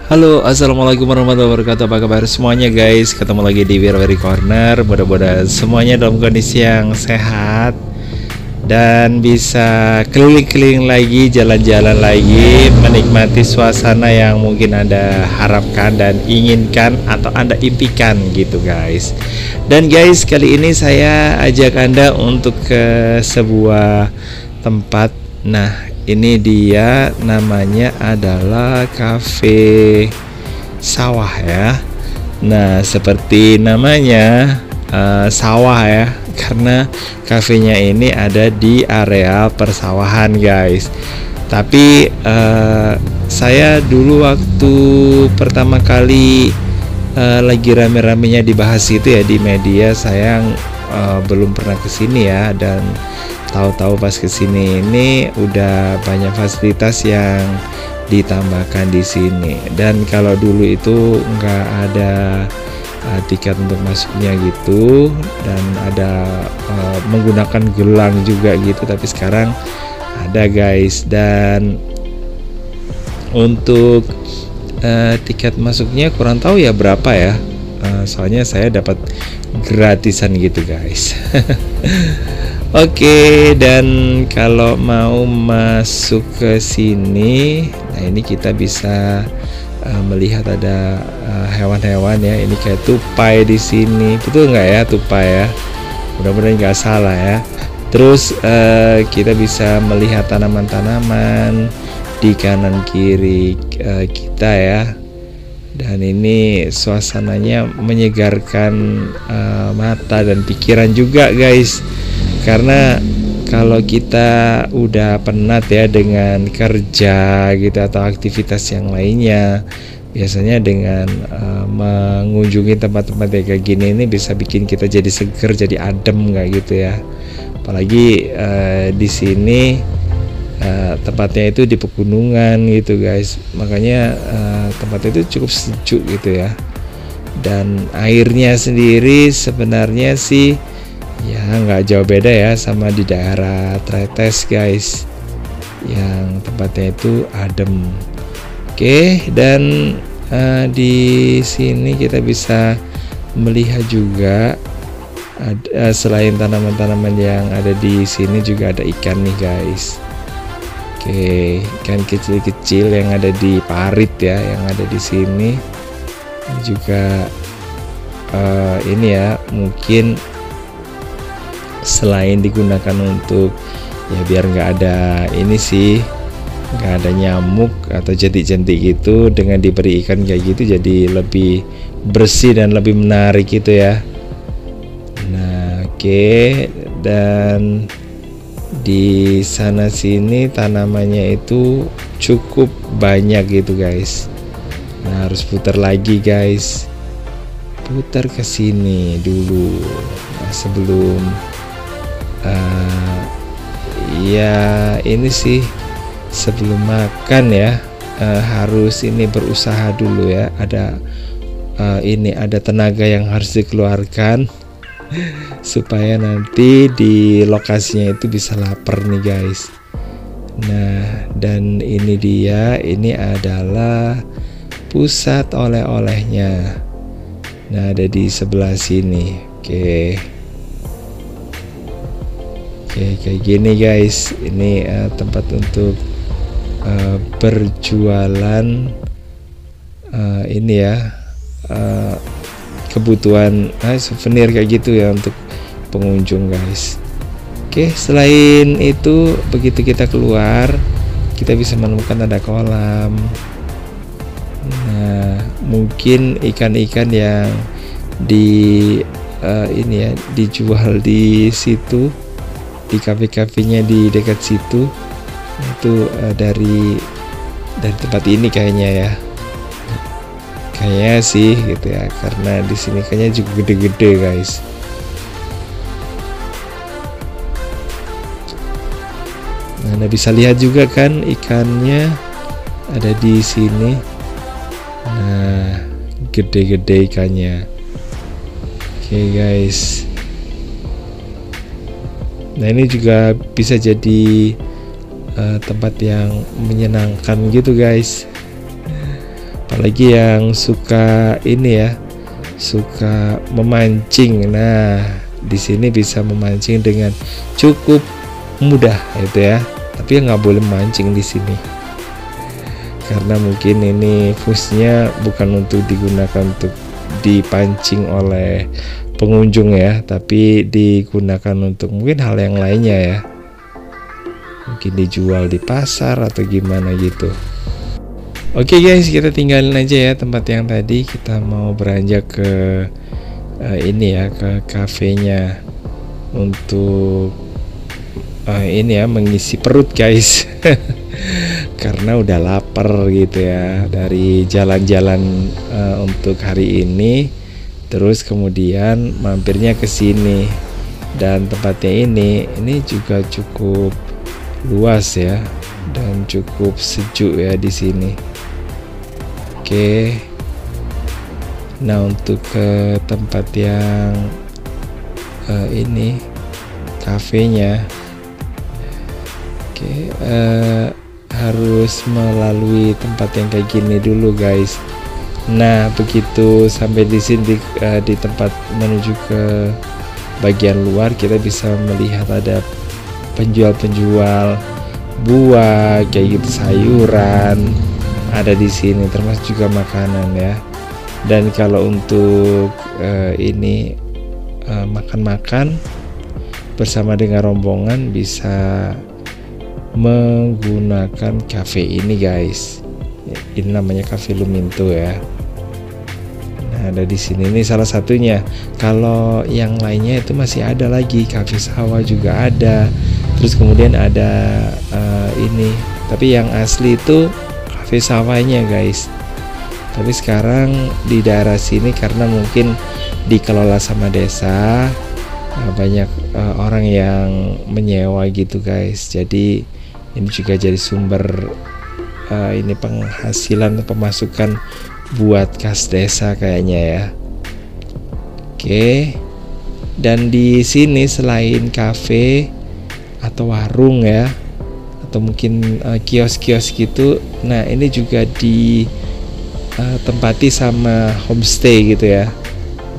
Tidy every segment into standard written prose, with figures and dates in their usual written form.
Halo, assalamualaikum warahmatullahi wabarakatuh. Apa kabar semuanya guys? Ketemu lagi di Wirwari Corner. Mudah-mudahan semuanya dalam kondisi yang sehat dan bisa keliling-keliling lagi, jalan-jalan lagi, menikmati suasana yang mungkin Anda harapkan dan inginkan atau Anda impikan gitu guys. Dan guys, kali ini saya ajak Anda untuk ke sebuah tempat. Nah, ini dia, namanya adalah Cafe Sawah ya. Nah, seperti namanya sawah ya, karena kafenya ini ada di area persawahan guys. Tapi saya dulu waktu pertama kali lagi rame-ramenya dibahas itu ya di media, saya belum pernah kesini ya, dan tahu-tahu pas kesini ini udah banyak fasilitas yang ditambahkan di sini. Dan kalau dulu itu nggak ada tiket untuk masuknya gitu, dan ada menggunakan gelang juga gitu, tapi sekarang ada guys. Dan untuk tiket masuknya kurang tahu ya berapa ya, soalnya saya dapat gratisan gitu guys. Oke, dan kalau mau masuk ke sini, nah ini kita bisa melihat ada hewan-hewan ya. Ini kayak tupai di sini, betul nggak ya tupai ya? Mudah-mudahan nggak salah ya. Terus kita bisa melihat tanaman-tanaman di kanan kiri kita ya. Dan ini suasananya menyegarkan mata dan pikiran juga guys. Karena kalau kita udah penat ya dengan kerja gitu atau aktivitas yang lainnya, biasanya dengan mengunjungi tempat-tempat kayak gini ini bisa bikin kita jadi seger, jadi adem nggak gitu ya. Apalagi di sini tempatnya itu di pegunungan gitu guys, makanya tempat itu cukup sejuk gitu ya. Dan airnya sendiri sebenarnya sih ya nggak jauh beda ya sama di daerah Tretes guys, yang tempatnya itu adem. Oke, dan di sini kita bisa melihat juga selain tanaman-tanaman yang ada di sini juga ada ikan nih guys. Oke, ikan kecil-kecil yang ada di parit ya, yang ada di sini. Ini juga ini ya, mungkin selain digunakan untuk ya biar nggak ada ini sih, nggak ada nyamuk atau jentik-jentik gitu, dengan diberi ikan kayak gitu jadi lebih bersih dan lebih menarik gitu ya. Nah oke, dan di sana sini tanamannya itu cukup banyak gitu guys. Nah harus putar lagi guys, putar ke sini dulu. Nah, sebelum ya ini sih sebelum makan ya, harus ini berusaha dulu ya. Ada ini ada tenaga yang harus dikeluarkan supaya nanti di lokasinya itu bisa lapar nih guys. Nah dan ini dia, ini adalah pusat oleh-olehnya. Nah ada di sebelah sini. Oke, kayak gini guys. Ini tempat untuk berjualan ini ya, kebutuhan souvenir kayak gitu ya untuk pengunjung guys. Oke, selain itu begitu kita keluar kita bisa menemukan ada kolam. Nah mungkin ikan-ikan yang di ini ya dijual di situ, di kafe-kafenya di dekat situ itu dari tempat ini kayaknya ya, kayaknya sih gitu ya, karena di sini kayaknya juga gede-gede guys. Nah Anda bisa lihat juga kan ikannya ada di sini. Nah gede-gede ikannya. Oke guys, nah ini juga bisa jadi tempat yang menyenangkan gitu guys. apalagi yang suka ini ya, suka memancing. Nah, di sini bisa memancing dengan cukup mudah itu ya. Tapi nggak boleh mancing di sini karena mungkin ini fungsinya bukan untuk digunakan untuk dipancing oleh pengunjung ya, tapi digunakan untuk mungkin hal yang lainnya ya, mungkin dijual di pasar atau gimana gitu. Oke guys, kita tinggalin aja ya tempat yang tadi. Kita mau beranjak ke ini ya, ke kafenya untuk ini ya, mengisi perut guys. Karena udah lapar gitu ya dari jalan-jalan untuk hari ini, terus kemudian mampirnya ke sini. Dan tempatnya ini juga cukup luas ya dan cukup sejuk ya di sini. Oke. Nah, untuk ke tempat yang ini kafenya, oke, harus melalui tempat yang kayak gini dulu guys. Nah, begitu sampai di sini di tempat menuju ke bagian luar, kita bisa melihat ada penjual-penjual buah kayak gitu, sayuran ada di sini, termasuk juga makanan ya. Dan kalau untuk ini makan-makan bersama dengan rombongan bisa menggunakan cafe ini guys. Ini namanya Cafe Luminto ya. Nah, ada di sini, ini salah satunya. Kalau yang lainnya itu masih ada lagi, Cafe Sawah juga ada. Terus kemudian ada ini, tapi yang asli itu Cafe Sawahnya guys. Tapi sekarang di daerah sini karena mungkin dikelola sama desa, banyak orang yang menyewa gitu guys. Jadi ini juga jadi sumber ini penghasilan, pemasukan buat kas desa kayaknya ya. Oke. Dan di sini selain kafe atau warung ya, atau mungkin kios-kios gitu, nah ini juga ditempati sama homestay gitu ya.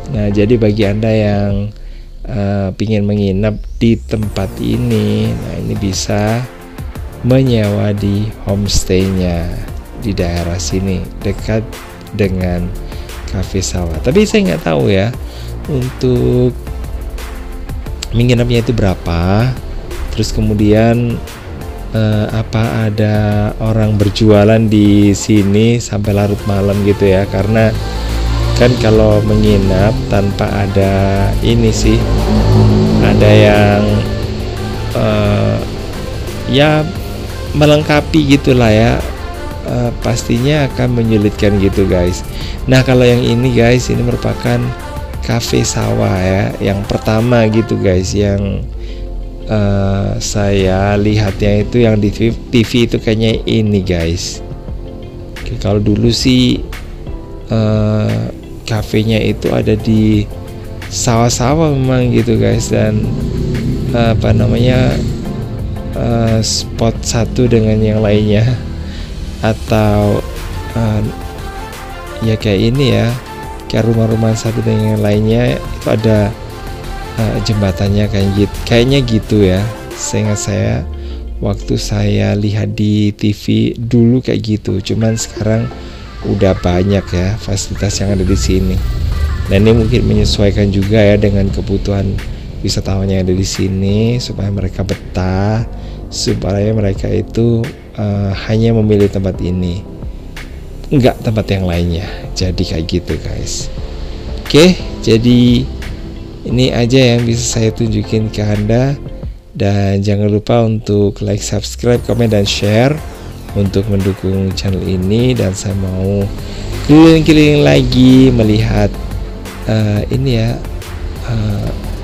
Nah, jadi bagi Anda yang pingin menginap di tempat ini, nah ini bisa menyewa di homestaynya di daerah sini dekat dengan Cafe Sawah. Tapi saya nggak tahu ya untuk menginapnya itu berapa. Terus kemudian apa ada orang berjualan di sini sampai larut malam gitu ya, karena kan kalau menginap tanpa ada ini sih, ada yang ya melengkapi gitulah ya, pastinya akan menyulitkan gitu guys. Nah, kalau yang ini guys, ini merupakan Cafe Sawah ya, yang pertama gitu guys, yang saya lihatnya itu yang di TV itu kayaknya ini guys. Oke, kalau dulu sih kafenya itu ada di sawah-sawah memang gitu guys, dan apa namanya, spot satu dengan yang lainnya, atau ya kayak ini ya, kayak rumah-rumah satu dengan yang lainnya itu ada jembatannya kayaknya gitu ya. Seingat saya waktu saya lihat di TV dulu kayak gitu, cuman sekarang udah banyak ya fasilitas yang ada di sini. Dan ini mungkin menyesuaikan juga ya dengan kebutuhan wisatawan yang ada di sini, supaya mereka betah, supaya mereka itu hanya memilih tempat ini, enggak tempat yang lainnya. Jadi kayak gitu guys. Oke, jadi ini aja yang bisa saya tunjukin ke Anda. Dan jangan lupa untuk like, subscribe, komen, dan share untuk mendukung channel ini. Dan saya mau keliling-keliling lagi melihat ini ya,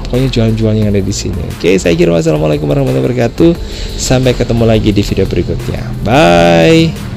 pokoknya jualan-jualan yang ada di sini. Oke, saya kira wassalamualaikum warahmatullahi wabarakatuh. Sampai ketemu lagi di video berikutnya. Bye.